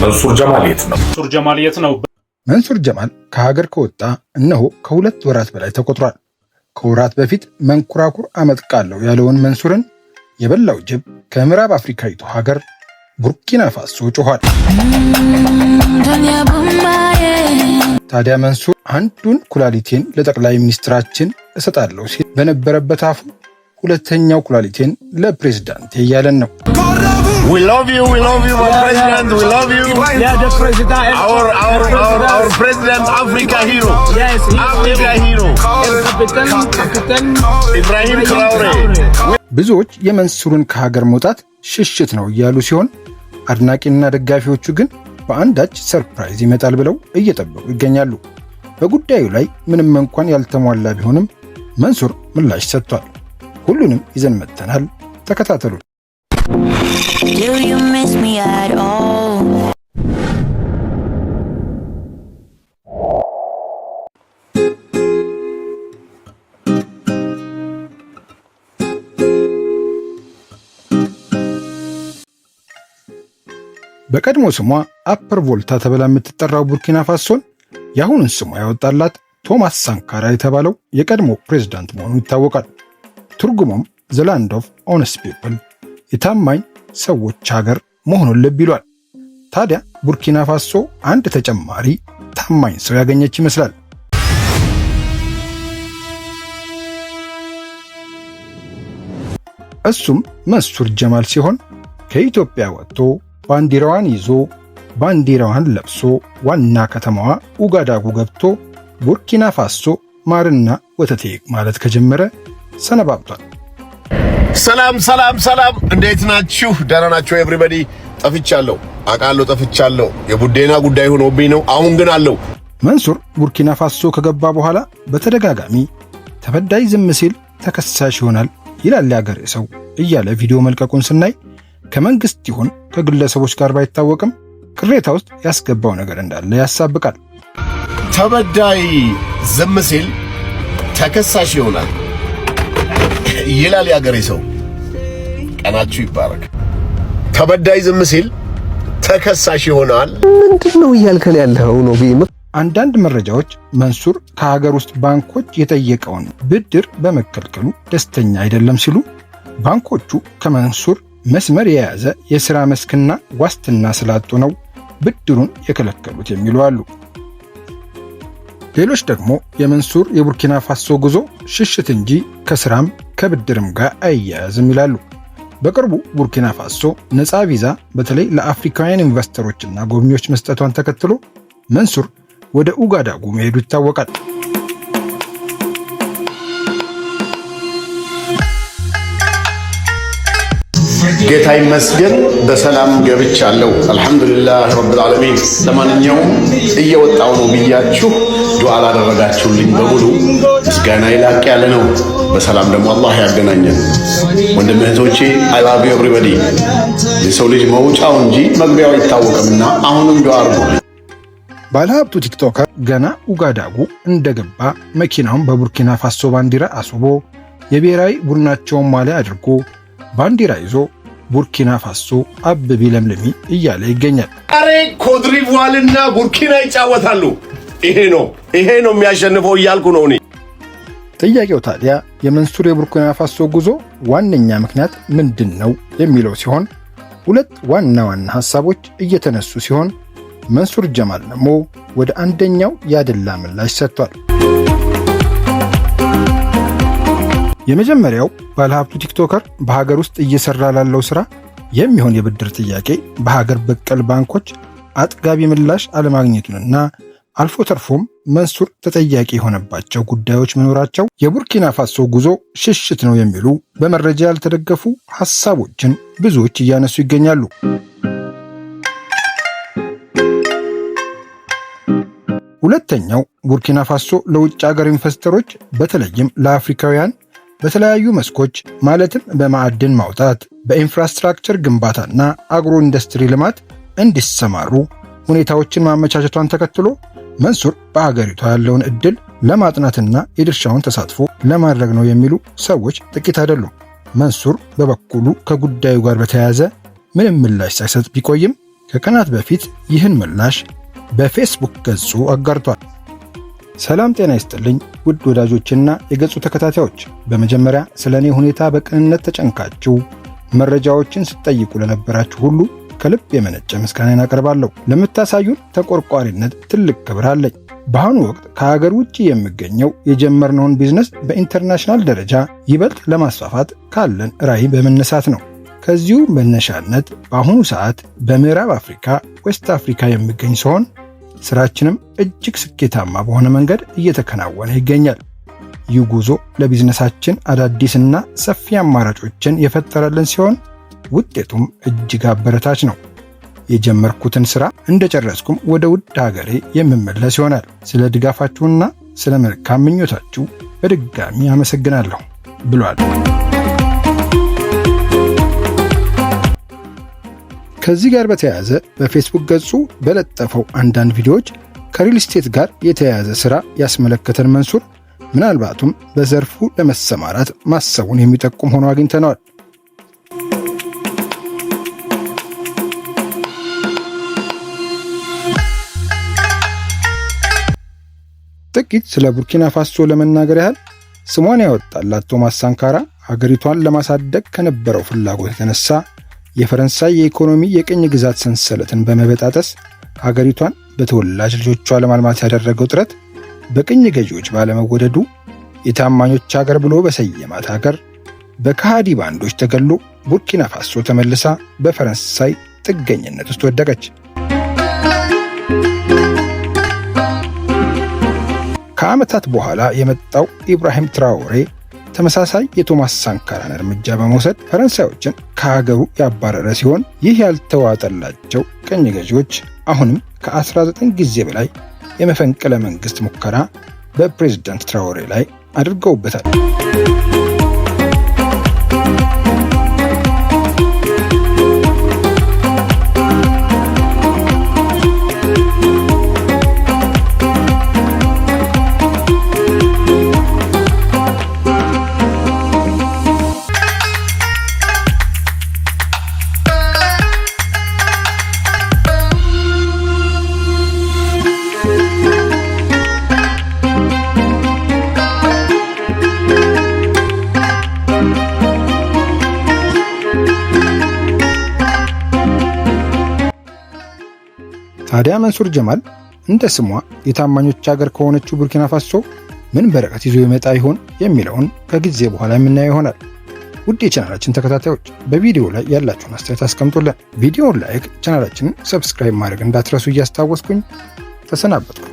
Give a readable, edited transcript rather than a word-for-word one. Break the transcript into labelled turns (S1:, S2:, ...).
S1: መንሱር ጀማል የት ነው?
S2: መንሱር ጀማል ከሀገር ከወጣ እነሆ ከ2 ወራት በላይ ተቆጥሯል። ከወራት በፊት መንኩራኩር አመጥቃለሁ ያለውን መንሱርን የበላው ጅብ ከምዕራብ አፍሪካዊቱ ሀገር ቡርኪና ፋሶ ጮኋል። ታዲያ መንሱር አንዱን ኩላሊቴን ለጠቅላይ ሚኒስትራችን እሰጣለሁ ሲል በነበረበት አፉ ሁለተኛው ኩላሊቴን ለፕሬዝዳንት እያለን ነው።
S3: We love you, my president. We love you.
S4: Yeah, the president.
S3: Our president, Africa hero.
S4: Yes,
S3: Africa hero.
S4: Captain
S3: Ibrahim Traore.
S2: ብዙዎች የመንሱርን ከሀገር መውጣት ሽሽት ነው እያሉ ሲሆን አድናቂና ደጋፊዎቹ ግን በአንዳች ሰርፕራይዝ ይመጣል ብለው እየጠበቁ ይገኛሉ። በጉዳዩ ላይ ምንም እንኳን ያልተሟላ ቢሆንም መንሱር ምላሽ ሰጥቷል። ሁሉንም ይዘን መጥተናል። ተከታተሉ።
S5: Do you miss me at all?
S2: በቀድሞ ስሟ አፐር ቮልታ ተብላ የምትጠራው ቡርኪና ፋሶን የአሁኑን ስሟ ያወጣላት ቶማስ ሳንካራ የተባለው የቀድሞ ፕሬዝዳንት መሆኑ ይታወቃል። ትርጉሙም ዘ ላንድ ኦፍ ኦነስት ፒፕል የታማኝ ሰዎች ሀገር መሆኑን ልብ ይሏል። ታዲያ ቡርኪና ፋሶ አንድ ተጨማሪ ታማኝ ሰው ያገኘች ይመስላል። እሱም መንሱር ጀማል ሲሆን ከኢትዮጵያ ወጥቶ ባንዲራዋን ይዞ ባንዲራዋን ለብሶ ዋና ከተማዋ ኡጋዳጉ ገብቶ ቡርኪና ፋሶ ማርና ወተቴ ማለት ከጀመረ ሰነባብቷል።
S3: ሰላም እንዴት ናችሁ? ደህና ናችሁ? ኤቭሪባዲ ጠፍቻለሁ፣ አውቃለሁ ጠፍቻለሁ። የቡዴና ጉዳይ ሆኖብኝ ነው። አሁን ግን አለው።
S2: መንሱር ቡርኪና ፋሶ ከገባ በኋላ በተደጋጋሚ ተበዳይ ዝም ሲል ተከሳሽ ይሆናል ይላል ያገሬ ሰው እያለ ቪዲዮ መልቀቁን ስናይ ከመንግስት ይሁን ከግለሰቦች ጋር ባይታወቅም ቅሬታ ውስጥ ያስገባው ነገር እንዳለ ያሳብቃል።
S3: ተበዳይ ዝም ሲል ተከሳሽ ይሆናል ይላል ያገሬ ሰው። ቀናችሁ ይባረክ። ተበዳይ ዝም ሲል ተከሳሽ ይሆናል።
S6: ምንድነው እያልከን ያለው ነው?
S2: አንዳንድ መረጃዎች መንሱር ከሀገር ውስጥ ባንኮች የጠየቀውን ብድር በመከልከሉ ደስተኛ አይደለም ሲሉ ባንኮቹ ከመንሱር መስመር የያዘ የሥራ መስክና ዋስትና ስላጡ ነው ብድሩን የከለከሉት የሚሉ አሉ። ሌሎች ደግሞ የመንሱር የቡርኪና ፋሶ ጉዞ ሽሽት እንጂ ከስራም ከብድርም ጋር አይያያዝም ይላሉ። በቅርቡ ቡርኪና ፋሶ ነፃ ቪዛ በተለይ ለአፍሪካውያን ኢንቨስተሮችና ጎብኚዎች መስጠቷን ተከትሎ መንሱር ወደ ኡጋዳጉ መሄዱ ይታወቃል።
S3: ጌታ ይመስገን በሰላም ገብቻለሁ። አልহামዱሊላህ ረብል ዓለሚን። ለማንኛውም እየወጣው ነው ብያችሁ ዱዓ ላደረጋችሁልኝ በሙሉ ምስጋና ይላቅ ያለ ነው። በሰላም ደግሞ አላህ ያገናኘን። ወንድም እህቶቼ አይ ላቭ ዩ ኤቭሪባዲ። የሰው ልጅ መውጫው እንጂ መግቢያው አይታወቅምና አሁንም ዱዓ አድርጉልኝ።
S2: ባለሀብቱ ቲክቶከር ገና ኡጋዳጉ እንደገባ መኪናውን በቡርኪና ፋሶ ባንዲራ አስቦ የብሔራዊ ቡድናቸውን ማሊያ አድርጎ ባንዲራ ይዞ ቡርኪና ፋሶ አብቢ ለምልሚ እያለ ይገኛል።
S3: አሬ ኮትዲቯርና ቡርኪና ይጫወታሉ። ይሄ ነው የሚያሸንፈው እያልኩ ነው እኔ።
S2: ጥያቄው ታዲያ የመንሱር የቡርኪና ፋሶ ጉዞ ዋነኛ ምክንያት ምንድነው የሚለው ሲሆን ሁለት ዋና ሐሳቦች እየተነሱ ሲሆን መንሱር ጀማል ደግሞ ወደ አንደኛው ያደላ ምላሽ ሰጥቷል። የመጀመሪያው ባለሀብቱ ቲክቶከር በሀገር ውስጥ እየሰራ ላለው ስራ የሚሆን የብድር ጥያቄ በሀገር በቀል ባንኮች አጥጋቢ ምላሽ አለማግኘቱንና አልፎ ተርፎም መንሱር ተጠያቂ የሆነባቸው ጉዳዮች መኖራቸው የቡርኪና ፋሶ ጉዞ ሽሽት ነው የሚሉ በመረጃ ያልተደገፉ ሐሳቦችን ብዙዎች እያነሱ ይገኛሉ። ሁለተኛው ቡርኪና ፋሶ ለውጭ ሀገር ኢንቨስተሮች በተለይም ለአፍሪካውያን በተለያዩ መስኮች ማለትም በማዕድን ማውጣት፣ በኢንፍራስትራክቸር ግንባታና አግሮ ኢንዱስትሪ ልማት እንዲሰማሩ ሁኔታዎችን ማመቻቸቷን ተከትሎ መንሱር በአገሪቷ ያለውን እድል ለማጥናትና የድርሻውን ተሳትፎ ለማድረግ ነው የሚሉ ሰዎች ጥቂት አይደሉም። መንሱር በበኩሉ ከጉዳዩ ጋር በተያያዘ ምንም ምላሽ ሳይሰጥ ቢቆይም ከቀናት በፊት ይህን ምላሽ በፌስቡክ ገጹ አጋርቷል። ሰላም ጤና ይስጥልኝ ውድ ወዳጆችና የገጹ ተከታታዮች፣ በመጀመሪያ ስለኔ ሁኔታ በቅንነት ተጨንቃችሁ መረጃዎችን ስትጠይቁ ለነበራችሁ ሁሉ ከልብ የመነጨ ምስጋናን አቀርባለሁ። ለምታሳዩን ተቆርቋሪነት ትልቅ ክብር አለኝ። በአሁኑ ወቅት ከሀገር ውጭ የሚገኘው የጀመርነውን ቢዝነስ በኢንተርናሽናል ደረጃ ይበልጥ ለማስፋፋት ካለን ራዕይ በመነሳት ነው። ከዚሁ መነሻነት በአሁኑ ሰዓት በምዕራብ አፍሪካ ዌስት አፍሪካ የሚገኝ ሲሆን ስራችንም እጅግ ስኬታማ በሆነ መንገድ እየተከናወነ ይገኛል። ይህ ጉዞ ለቢዝነሳችን አዳዲስና ሰፊ አማራጮችን የፈጠረልን ሲሆን ውጤቱም እጅግ አበረታች ነው። የጀመርኩትን ስራ እንደጨረስኩም ወደ ውድ ሀገሬ የምመለስ ይሆናል። ስለ ድጋፋችሁና ስለ መልካም ምኞታችሁ በድጋሚ አመሰግናለሁ ብሏል። ከዚህ ጋር በተያያዘ በፌስቡክ ገጹ በለጠፈው አንዳንድ ቪዲዮዎች ከሪል ስቴት ጋር የተያያዘ ስራ ያስመለከተን መንሱር ምናልባቱም በዘርፉ ለመሰማራት ማሰቡን የሚጠቁም ሆኖ አግኝተነዋል። ጥቂት ስለ ቡርኪና ፋሶ ለመናገር ያህል ስሟን ያወጣላት ቶማስ ሳንካራ ሀገሪቷን ለማሳደግ ከነበረው ፍላጎት የተነሳ የፈረንሳይ የኢኮኖሚ የቅኝ ግዛት ሰንሰለትን በመበጣጠስ ሀገሪቷን በተወላጅ ልጆቿ ለማልማት ያደረገው ጥረት በቅኝ ገዢዎች ባለመወደዱ የታማኞች ሀገር ብሎ በሰየማት ሀገር በከሃዲ ባንዶች ተገሎ ቡርኪና ፋሶ ተመልሳ በፈረንሳይ ጥገኝነት ውስጥ ወደቀች። ከዓመታት በኋላ የመጣው ኢብራሂም ትራኦሬ ተመሳሳይ የቶማስ ሳንካራን እርምጃ በመውሰድ ፈረንሳዮችን ከሀገሩ ያባረረ ሲሆን ይህ ያልተዋጠላቸው ቅኝ ገዢዎች አሁንም ከ19 ጊዜ በላይ የመፈንቅለ መንግስት ሙከራ በፕሬዝዳንት ትራኦሬ ላይ አድርገውበታል። ታዲያ መንሱር ጀማል እንደ ስሟ የታማኞች ሀገር ከሆነችው ቡርኪና ፋሶ ምን በረከት ይዞ ይመጣ ይሆን የሚለውን ከጊዜ በኋላ የምናየው ይሆናል። ውድ የቻናላችን ተከታታዮች በቪዲዮ ላይ ያላችሁን አስተያየት አስቀምጡልን። ቪዲዮውን ላይክ፣ ቻናላችንን ሰብስክራይብ ማድረግ እንዳትረሱ እያስታወስኩኝ ተሰናበትኩ።